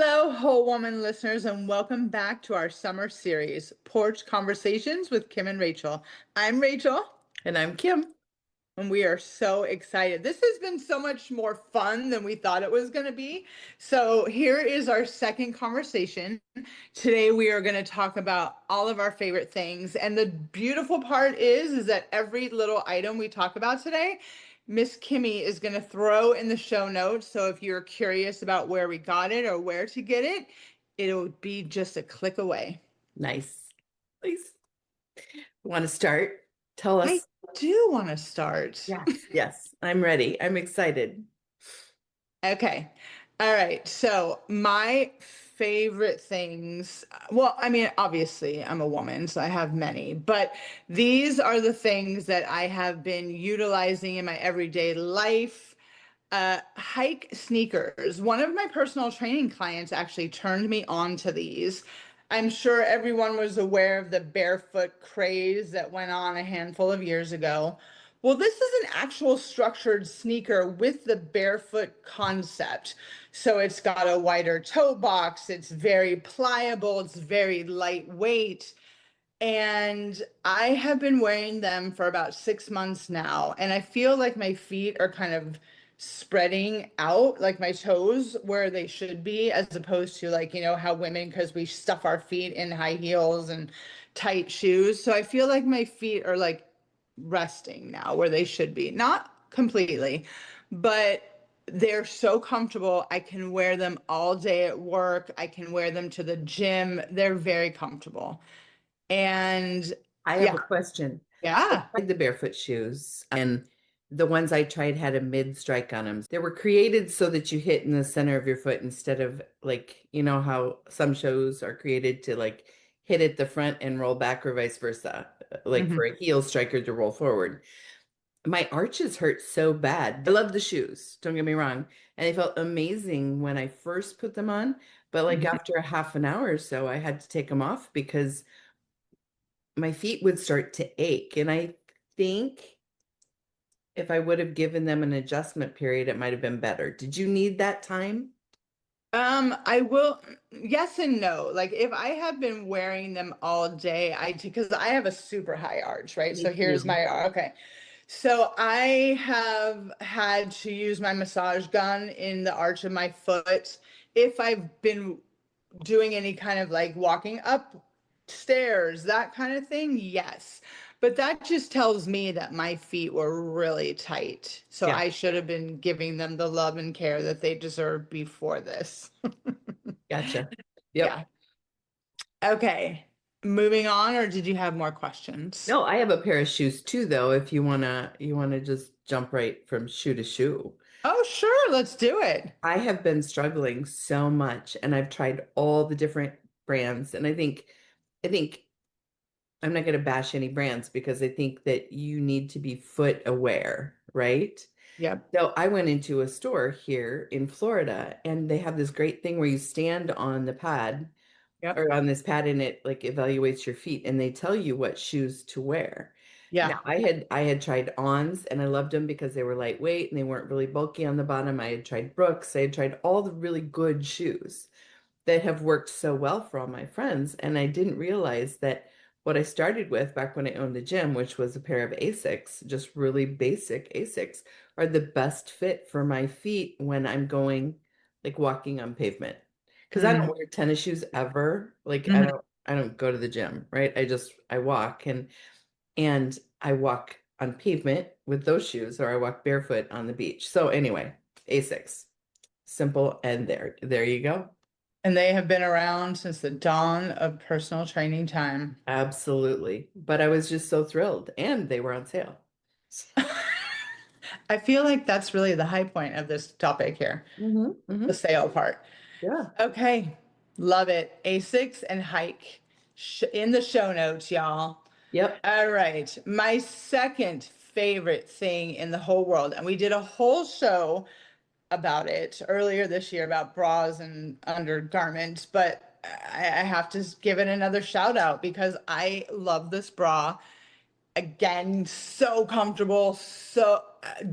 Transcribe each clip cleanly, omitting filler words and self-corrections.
Hello, Whole Woman listeners, and welcome back to our summer series, Porch Conversations with Kim and Rachel. I'm Rachel, And I'm Kim. and we are so excited. This has been so much more fun than we thought it was going to be. So, here is our second conversation. Today, we are going to talk about all of our favorite things. And the beautiful part is that every little item we talk about today, Miss Kimmy is going to throw in the show notes. So, if you're curious about where we got it or where to get it, it'll be just a click away. Nice. Please. Want to start? Tell I us. do want to start. Yes. Yes, I'm ready. I'm excited. Okay. All right. So my favorite things, well, I mean, obviously I'm a woman, so I have many, but these are the things that I have been utilizing in my everyday life. Hike sneakers. One of my personal training clients actually turned me on to these. I'm sure everyone was aware of the barefoot craze that went on a handful of years ago. Well, this is an actual structured sneaker with the barefoot concept. So it's got a wider toe box, it's very pliable, it's very lightweight. And I have been wearing them for about 6 months now, and I feel like my feet are kind of spreading out, like my toes where they should be, as opposed to like, how women, because we stuff our feet in high heels and tight shoes. So I feel like my feet are like resting now where they should be. Not completely, but they're so comfortable. I can wear them all day at work. I can wear them to the gym. They're very comfortable. And I have yeah, a question. I yeah, tried the barefoot shoes, and the ones I tried had a mid strike on them. They were created so that you hit in the center of your foot instead of like, you know how some shoes are created to like hit at the front and roll back or vice versa, like hmm for a heel striker to roll forward. My arches hurt so bad. I love the shoes, don't get me wrong. And they felt amazing when I first put them on. But like hmm after a half an hour or so, I had to take them off because my feet would start to ache. And I think if I would have given them an adjustment period, it might have been better. Did you need that time? I will, yes and no. Like if I have been wearing them all day, because I have a super high arch, right? Me So here's too. my, okay. So I have had to use my massage gun in the arch of my foot if I've been doing any kind of like walking up stairs, that kind of thing, yes. But that just tells me that my feet were really tight. So Yeah, I should have been giving them the love and care that they deserve before this. gotcha. Yeah. Yep. Okay. Moving on, or did you have more questions? No, I have a pair of shoes too, though, if you wanna just jump right from shoe to shoe. Oh, sure. Let's do it. I have been struggling so much and I've tried all the different brands and I think I'm not going to bash any brands because I think that you need to be foot aware, right? Yep. So I went into a store here in Florida and they have this great thing where you stand on the pad Yep. or on this pad and it like evaluates your feet and they tell you what shoes to wear. Now Yeah. I had tried Ons and I loved them because they were lightweight and they weren't really bulky on the bottom. I had tried Brooks. I had tried all the really good shoes that have worked so well for all my friends. And I didn't realize that what I started with back when I owned the gym, which was a pair of Asics, just really basic Asics, are the best fit for my feet when I'm going like walking on pavement. Because I don't Mm-hmm. wear tennis shoes ever. Like I Mm-hmm. don't I don't go to the gym, right? I walk and I walk on pavement with those shoes or I walk barefoot on the beach. So anyway, Asics. Simple and there you go. And they have been around since the dawn of personal training time. Absolutely. But I was just so thrilled. And they were on sale. I feel like that's really the high point of this topic here, the Hmm. sale part. Yeah. Okay, love it. A6 and hike in the show notes, y'all. Yep. All right, my second favorite thing in the whole world, and we did a whole show about it earlier this year about bras and undergarments, but I have to give it another shout out because I love this bra. Again, so comfortable, so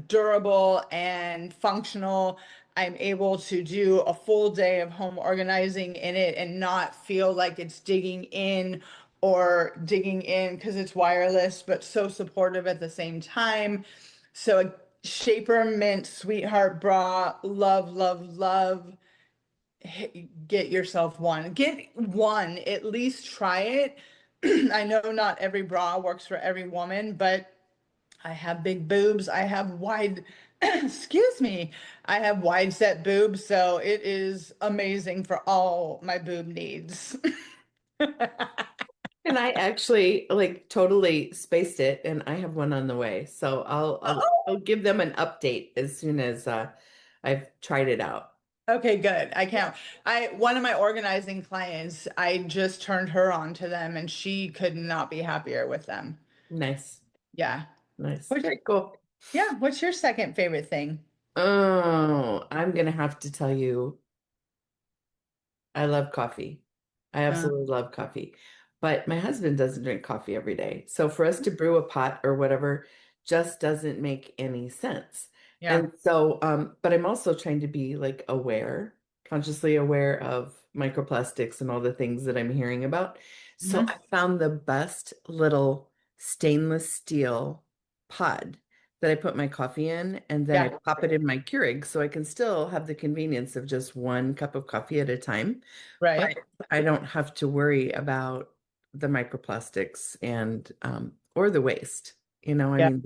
durable and functional. I'm able to do a full day of home organizing in it and not feel like it's digging in because it's wireless, but so supportive at the same time. So a Shaper Mint Sweetheart Bra, love, love, love. Get yourself one. Get one, at least try it. I know not every bra works for every woman, but I have big boobs. I have wide, excuse me, I have wide set boobs, so it is amazing for all my boob needs. And I actually like totally spaced it, and I have one on the way. So I'll give them an update as soon as I've tried it out. Okay, good. I can't. One of my organizing clients, I just turned her on to them and she could not be happier with them. Nice. Yeah. Nice. What's, Very cool. yeah, what's your second favorite thing? Oh, I'm gonna have to tell you, I love coffee. I Uh, absolutely love coffee. But my husband doesn't drink coffee every day. So for us to brew a pot or whatever just doesn't make any sense. yeah. And so, but I'm also trying to be like aware, consciously aware of microplastics and all the things that I'm hearing about. So Hmm. I found the best little stainless steel pod that I put my coffee in, and then I Yeah. pop it in my Keurig so I can still have the convenience of just one cup of coffee at a time. Right. But I don't have to worry about the microplastics and or the waste. I Yeah. mean,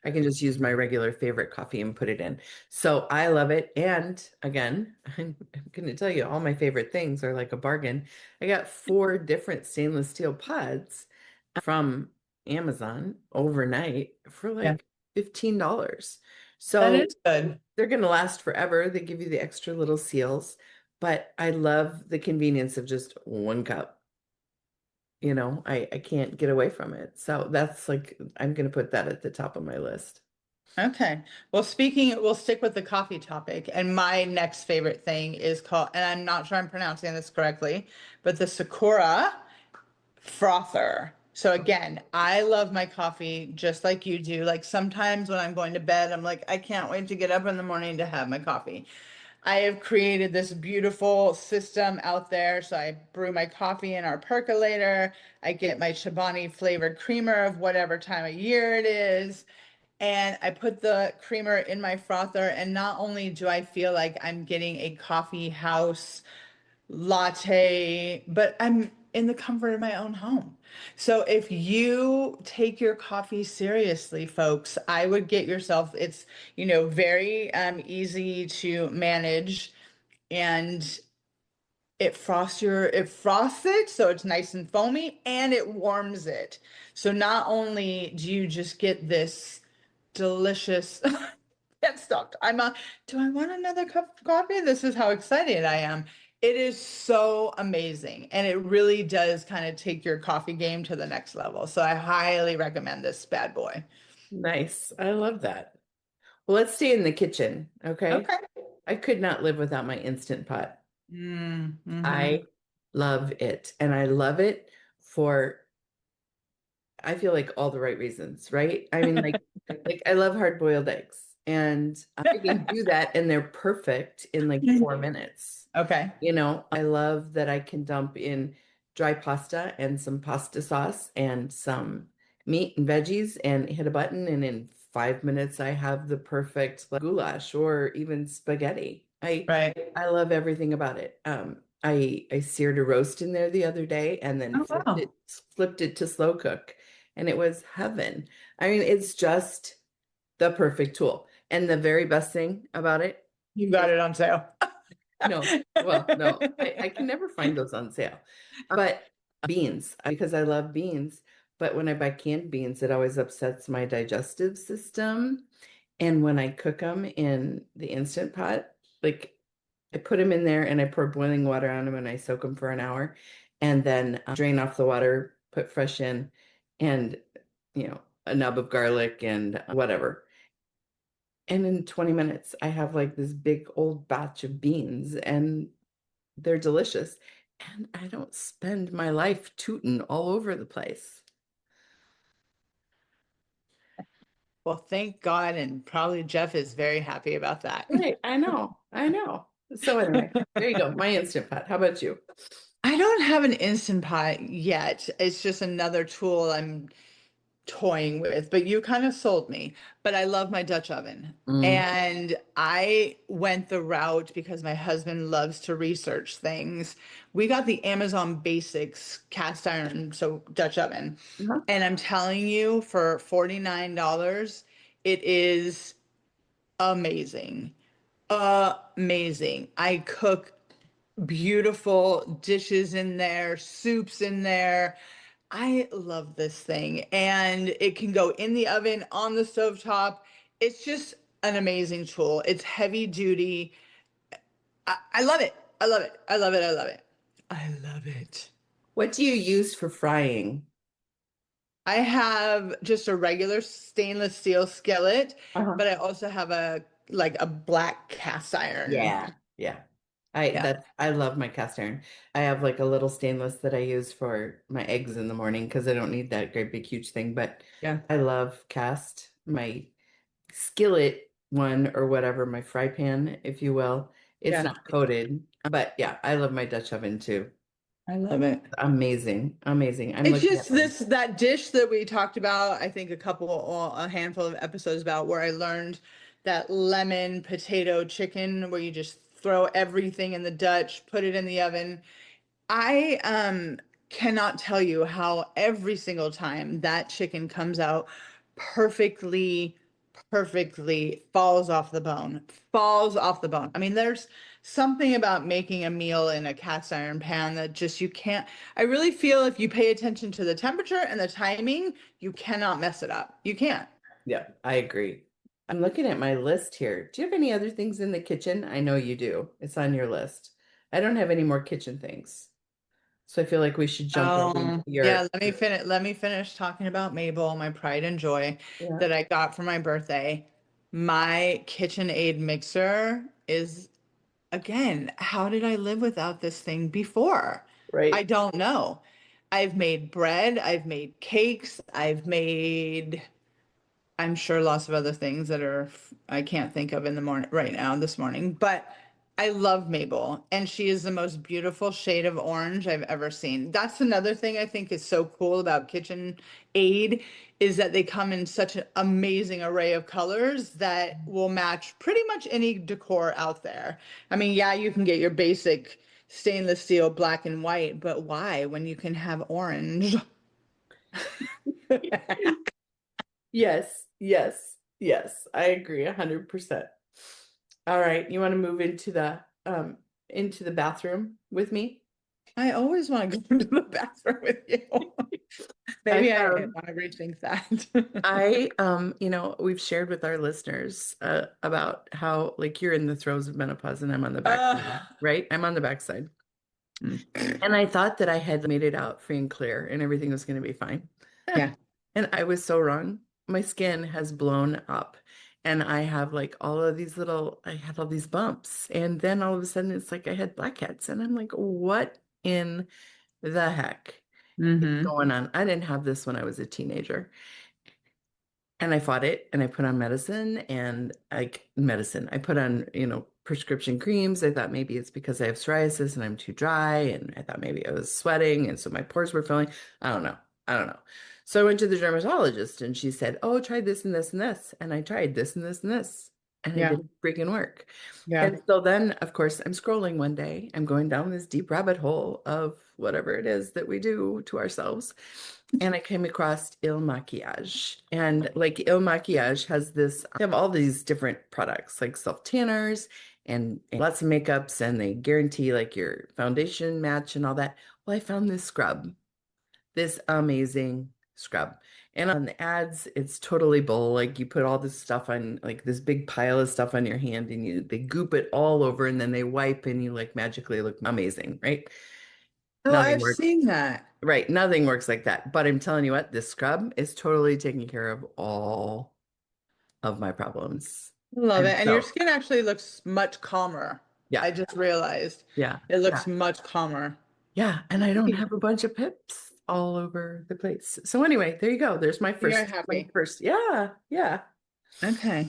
I can just use my regular favorite coffee and put it in. So I love it. And again, I'm going to tell you, all my favorite things are like a bargain. I got four different stainless steel pods from Amazon overnight for Yeah. like $15. That So is good. they're going to last forever. They give you the extra little seals, but I love the convenience of just one cup. I can't get away from it. So that's like, I'm going to put that at the top of my list. Okay. Well, we'll stick with the coffee topic. And my next favorite thing is called, and I'm not sure I'm pronouncing this correctly, but the Sakura frother. So again, I love my coffee just like you do. Like sometimes when I'm going to bed, I'm like, I can't wait to get up in the morning to have my coffee. I have created this beautiful system out there. So I brew my coffee in our percolator. I get my Chobani flavored creamer of whatever time of year it is. And I put the creamer in my frother. And not only do I feel like I'm getting a coffee house latte, but I'm in the comfort of my own home. So if you take your coffee seriously, folks, I would get yourself, it's, very easy to manage and it frosts it so it's nice and foamy and it warms it. So not only do you just get this delicious get stopped. Do I want another cup of coffee? This is how excited I am. It is so amazing. And it really does kind of take your coffee game to the next level. So I highly recommend this bad boy. Nice. I love that. Well, let's stay in the kitchen. Okay. Okay. I could not live without my Instant Pot. Mm-hmm. I love it. And I love it for I feel like all the right reasons, right? I mean, like I love hard-boiled eggs, and I can do that, and they're perfect in like 4 minutes. Okay. I love that I can dump in dry pasta and some pasta sauce and some meat and veggies and hit a button, and in 5 minutes I have the perfect like, goulash or even spaghetti. Right. I love everything about it. I seared a roast in there the other day and then Oh, flipped it wow. flipped it to slow cook, and it was heaven. I mean, it's just the perfect tool. And the very best thing about it You got is it on sale. no, well, no, I can never find those on sale. But beans, because I love beans. But when I buy canned beans, it always upsets my digestive system. And when I cook them in the Instant Pot, like I put them in there and I pour boiling water on them and I soak them for an hour and then drain off the water, put fresh in, and a nub of garlic and whatever. And in 20 minutes, I have like this big old batch of beans and they're delicious. And I don't spend my life tooting all over the place. Well, thank God, and probably Jeff is very happy about that. Right, I know, I know. So anyway, there you go, my Instant Pot. How about you? I don't have an Instant Pot yet. It's just another tool I'm toying with, but you kind of sold me. But I love my Dutch oven. Mm, And I went the route because my husband loves to research things. We got the Amazon Basics cast iron, so Dutch oven. uh-huh. And I'm telling you, for $49, it is amazing. Amazing. I cook beautiful dishes in there, soups in there. I love this thing, and it can go in the oven, on the stovetop. It's just an amazing tool. It's heavy duty. I love it. I love it. I love it. I love it. I love it. What do you use for frying? I have just a regular stainless steel skillet, Uh-huh. but I also have a black cast iron. Yeah. Yeah. Yeah. I love my cast iron. I have like a little stainless that I use for my eggs in the morning because I don't need that great big huge thing, but Yeah. I love cast. My skillet one or whatever, my fry pan, if you will. It's Yeah. not coated, but yeah, I love my Dutch oven too. I love it. Amazing. Amazing. I'm It's looking at just mine. that dish that we talked about, I think a handful of episodes about, where I learned that lemon potato chicken where you just throw everything in the Dutch, put it in the oven. I cannot tell you how every single time that chicken comes out perfectly, perfectly falls off the bone, falls off the bone. I mean, there's something about making a meal in a cast iron pan that just you can't. I really feel if you pay attention to the temperature and the timing, you cannot mess it up. You can't. Yeah, I agree. I'm looking at my list here. Do you have any other things in the kitchen? I know you do. It's on your list. I don't have any more kitchen things. So I feel like we should jump right into Yeah, your, let me finish talking about Mabel, my pride and joy yeah, that I got for my birthday. My KitchenAid mixer is, again, how did I live without this thing before? I right? don't know. I've made bread, I've made cakes, I've made, I'm sure, lots of other things that are I can't think of in the morning right now this morning, but I love Mabel, and she is the most beautiful shade of orange I've ever seen. That's another thing I think is so cool about KitchenAid is that they come in such an amazing array of colors that will match pretty much any decor out there. I mean, yeah, you can get your basic stainless steel black and white, but why when you can have orange? Yes, yes, yes. I agree 100%. All right, you want to move into the bathroom with me? I always want to go into the bathroom with you. I Maybe I found want to rethink that. we've shared with our listeners about how like you're in the throes of menopause and I'm on the backside, Uh, right? I'm on the backside. And I thought that I had made it out free and clear and everything was going to be fine. yeah. And I was so wrong. My skin has blown up and I have like I had all these bumps. And then all of a sudden it's like I had blackheads. And I'm like, what in the heck is Hmm. going on? I didn't have this when I was a teenager. And I fought it and I put on medicine and like medicine. I put on, prescription creams. I thought maybe it's because I have psoriasis and I'm too dry. And I thought maybe I was sweating. And so my pores were filling. I don't know. I don't know. So I went to the dermatologist and she said, oh, try this and this and this. And I tried this and this and this. And it Yeah. didn't freaking work. Yeah. And so then, of course, I'm scrolling one day. I'm going down this deep rabbit hole of whatever it is that we do to ourselves. And I came across Il Maquillage. And like Il Maquillage has they have all these different products like self tanners and lots of makeups, and they guarantee like your foundation match and all that. Well, I found this scrub, this amazing scrub. And on the ads, it's totally bull. Like you put all this stuff on, like this big pile of stuff on your hand, and they goop it all over, and then they wipe, and you like magically look amazing, right? Oh, Nothing I've works. seen that. Right. Nothing works like that. But I'm telling you what, this scrub is totally taking care of all of my problems. Love And it. And your so, skin actually looks much calmer. yeah, I just realized yeah, it yeah, looks much calmer. yeah. And I don't have a bunch of pips all over the place. So anyway, there you go. There's You're my happy. first. Yeah, yeah. Okay.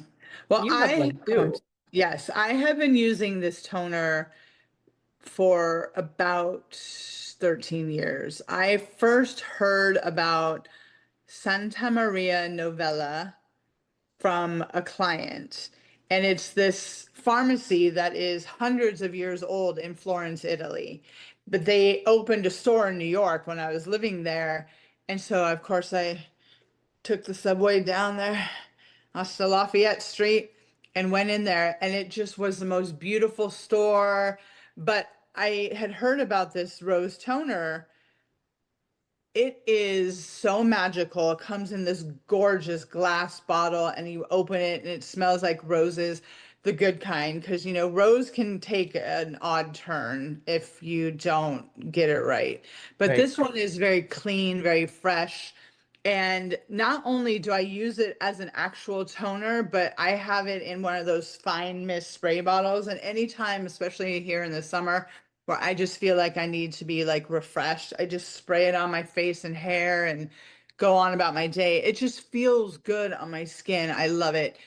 Well, You have I one have, too. yes, I have been using this toner for about 13 years. I first heard about Santa Maria Novella from a client, and it's this pharmacy that is hundreds of years old in Florence, Italy. But they opened a store in New York when I was living there. And so, of course, I took the subway down there, to Lafayette Street, and went in there, and it just was the most beautiful store. But I had heard about this rose toner. It is so magical. It comes in this gorgeous glass bottle, and you open it, and it smells like roses, the good kind, because rose can take an odd turn if you don't get it right. But Right. this one is very clean, very fresh. And not only do I use it as an actual toner, but I have it in one of those fine mist spray bottles. And anytime, especially here in the summer, where I just feel like I need to be like refreshed, I just spray it on my face and hair and go on about my day. It just feels good on my skin. I love it.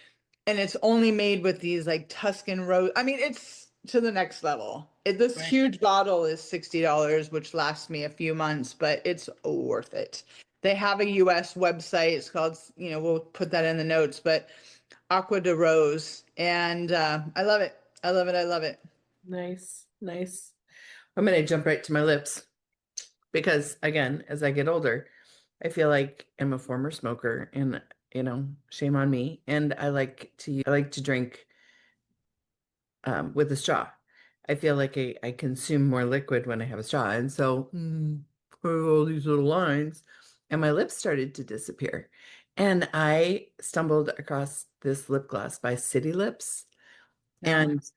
And it's only made with these like Tuscan rose. I mean, it's to the next level. This Right. huge bottle is $60, which lasts me a few months, but it's worth it. They have a US website. It's called, we'll put that in the notes, but Aqua de Rose. And I love it. I love it. I love it. Nice, nice. I'm gonna jump right to my lips because again, as I get older, I feel like I'm a former smoker and shame on me. And I like to drink with a straw. I feel like I consume more liquid when I have a straw. And so all these little lines, and my lips started to disappear. And I stumbled across this lip gloss by City Lips, No, and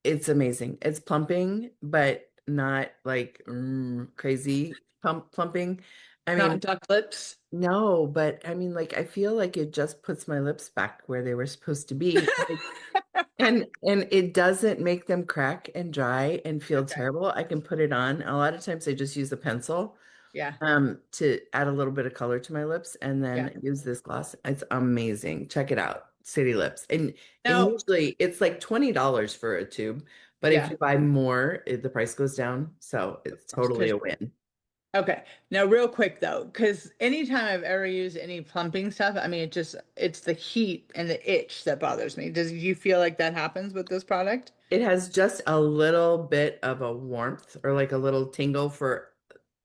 it's amazing. It's plumping, but not like crazy plumping. I not mean, duck lips. no, but I mean, like, I feel like it just puts my lips back where they were supposed to be. And it doesn't make them crack and dry and feel Okay. terrible. I can put it on. A lot of times I just use a pencil Yeah. to add a little bit of color to my lips and Yeah. then use this gloss. It's amazing. Check it out. City Lips. And Now, usually it's like $20 for a tube, but if yeah, you buy more, the price goes down. So it's totally because a win. okay. Now, real quick though, because anytime I've ever used any plumping stuff, I mean, it's the heat and the itch that bothers me. Does you feel like that happens with this product? It has just a little bit of a warmth or like a little tingle for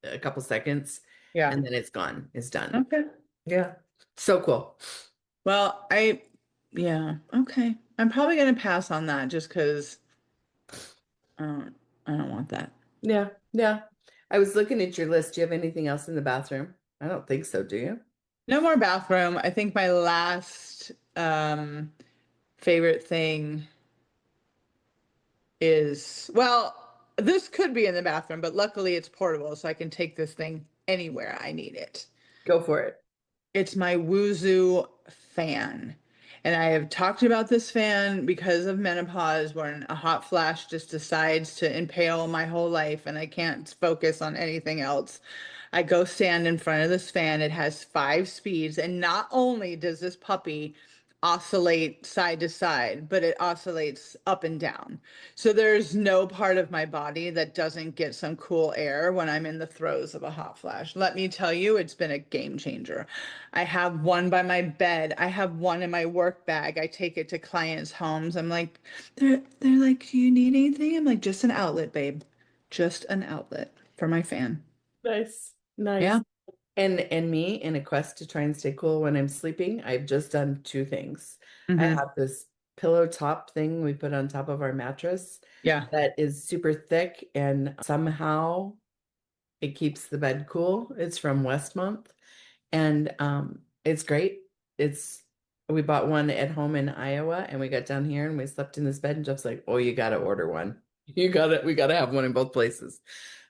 a couple seconds Yeah. and then it's gone. It's done. Okay. Yeah. So cool. Well, yeah, okay. I'm probably gonna pass on that just because I don't want that. Yeah. Yeah. I was looking at your list. Do you have anything else in the bathroom? I don't think so, do you? No more bathroom. I think my last favorite thing is, well, this could be in the bathroom, but luckily it's portable, so I can take this thing anywhere I need it. Go for it. It's my Wuzu fan. And I have talked about this fan because of menopause, when a hot flash just decides to impale my whole life and I can't focus on anything else. I go stand in front of this fan. It has 5 speeds. And not only does this puppy oscillate side to side, but it oscillates up and down. So there's no part of my body that doesn't get some cool air when I'm in the throes of a hot flash. Let me tell you, it's been a game changer. I have one by my bed. I have one in my work bag. I take it to clients' homes. I'm like, they're like, do you need anything? I'm like, just an outlet, babe. Just an outlet for my fan. Nice. Yeah. Nice. And me in a quest to try and stay cool when I'm sleeping, I've just done two things. I Hmm. have this pillow top thing we put on top of our mattress Yeah. that is super thick and somehow it keeps the bed cool. It's from Westmont and it's great. It's we bought one at home in Iowa and we got down here and we slept in this bed and Jeff's like, "Oh, you got to order one. We got to have one in both places."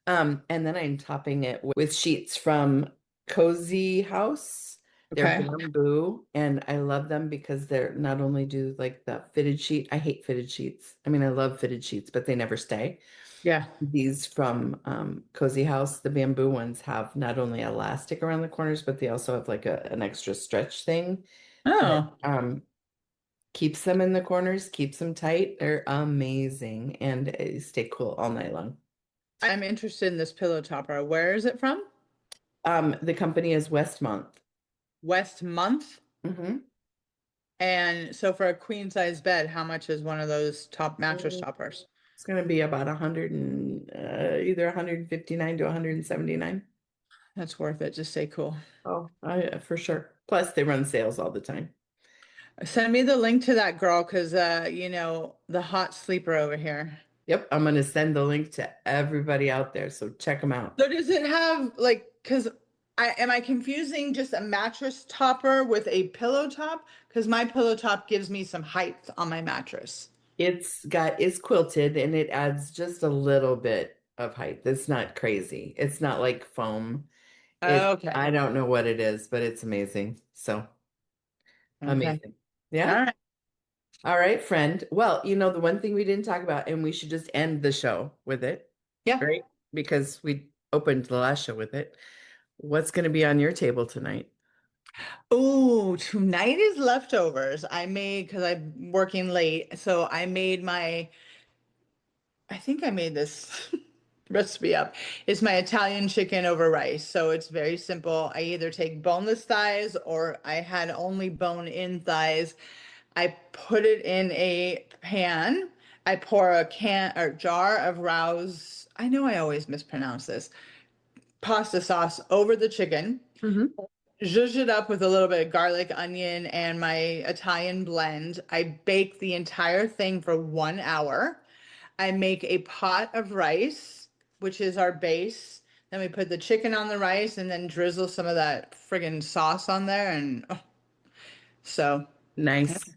And then I'm topping it with sheets from Cozy House. They're Okay. bamboo, and I love them because they're not only do like the fitted sheet. I hate fitted sheets. I mean, I love fitted sheets, but they never stay. Yeah. These from Cozy House, the bamboo ones have not only elastic around the corners, but they also have like an extra stretch thing that Oh, Keeps them in the corners, keeps them tight. They're amazing and stay cool all night long. I'm interested in this pillow topper. Where is it from? The company is Westmont. West Month. Hmm. And so for a queen size bed, how much is one of those top mattress toppers? It's going to be about 100 either 159 to 179. That's worth it. Just stay cool. Oh, for sure. Plus, they run sales all the time. Send me the link to that girl because the hot sleeper over here. Yep, I'm going to send the link to everybody out there, so check them out. So does it have like because I confusing just a mattress topper with a pillow top? Because my pillow top gives me some height on my mattress. It's quilted and it adds just a little bit of height. It's not crazy. It's not like foam. Okay. I don't know what it is, but it's amazing. So Okay. amazing. All Yeah. right. All right, friend. Well, the one thing we didn't talk about, and we should just end the show with it, Yeah. right? Because we opened the last show with it. What's going to be on your table tonight? Oh, tonight is leftovers. I made because I'm working late. So I think I made this recipe up. It's my Italian chicken over rice. So it's very simple. I either take boneless thighs or I had only bone-in thighs. I put it in a pan. I pour a can or jar of Rouse. I know I always mispronounce this. Pasta sauce over the chicken. Hmm. Zhuzh it up with a little bit of garlic, onion, and my Italian blend. I bake the entire thing for 1 hour. I make a pot of rice, which is our base. Then we put the chicken on the rice and then drizzle some of that friggin' sauce on there. And so, yeah. Nice.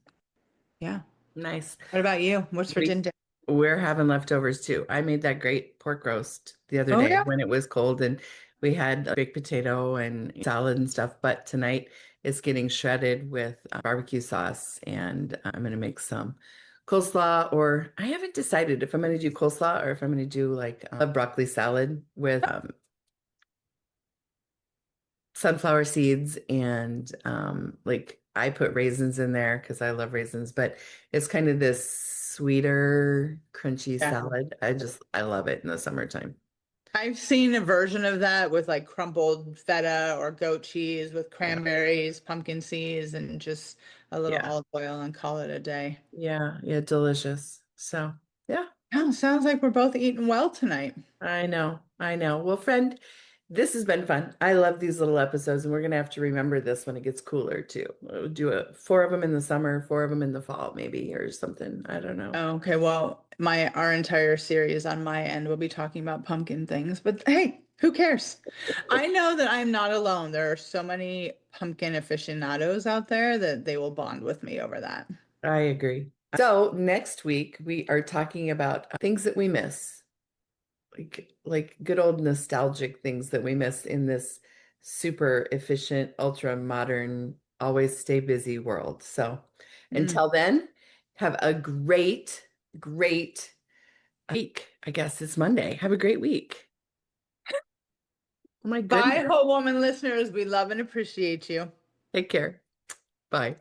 Yeah. Nice. What about you? What's for We dinner? we're having leftovers too. I made that great pork roast the other Oh, day yeah. when it was cold and we had a baked potato and salad and stuff. But tonight it's getting shredded with barbecue sauce and I'm going to make some coleslaw or I haven't decided if I'm going to do coleslaw or if I'm going to do like a broccoli salad with sunflower seeds and like I put raisins in there because I love raisins, but it's kind of this sweeter, crunchy Yeah. salad. I love it in the summertime. I've seen a version of that with like crumbled feta or goat cheese with Yeah. cranberries, pumpkin seeds, and just a little Yeah. olive oil and call it a day. Yeah. Yeah. Delicious. So, yeah, Oh, sounds like we're both eating well tonight. I know. I know. Well, friend, this has been fun. I love these little episodes, and we're gonna have to remember this when it gets cooler too. We'll do four of them in the summer, four of them in the fall, maybe, or something. I don't know. Okay, well, my our entire series on my end will be talking about pumpkin things, but hey, who cares? I know that I'm not alone. There are so many pumpkin aficionados out there that they will bond with me over that. I agree. So next week we are talking about things that we miss, like good old nostalgic things that we miss in this super efficient, ultra modern, always stay busy world. So Mm. until then, have a great, great week. I guess it's Monday. Have a great week. Oh my Bye, goodness. Whole Woman listeners. We love and appreciate you. Take care. Bye.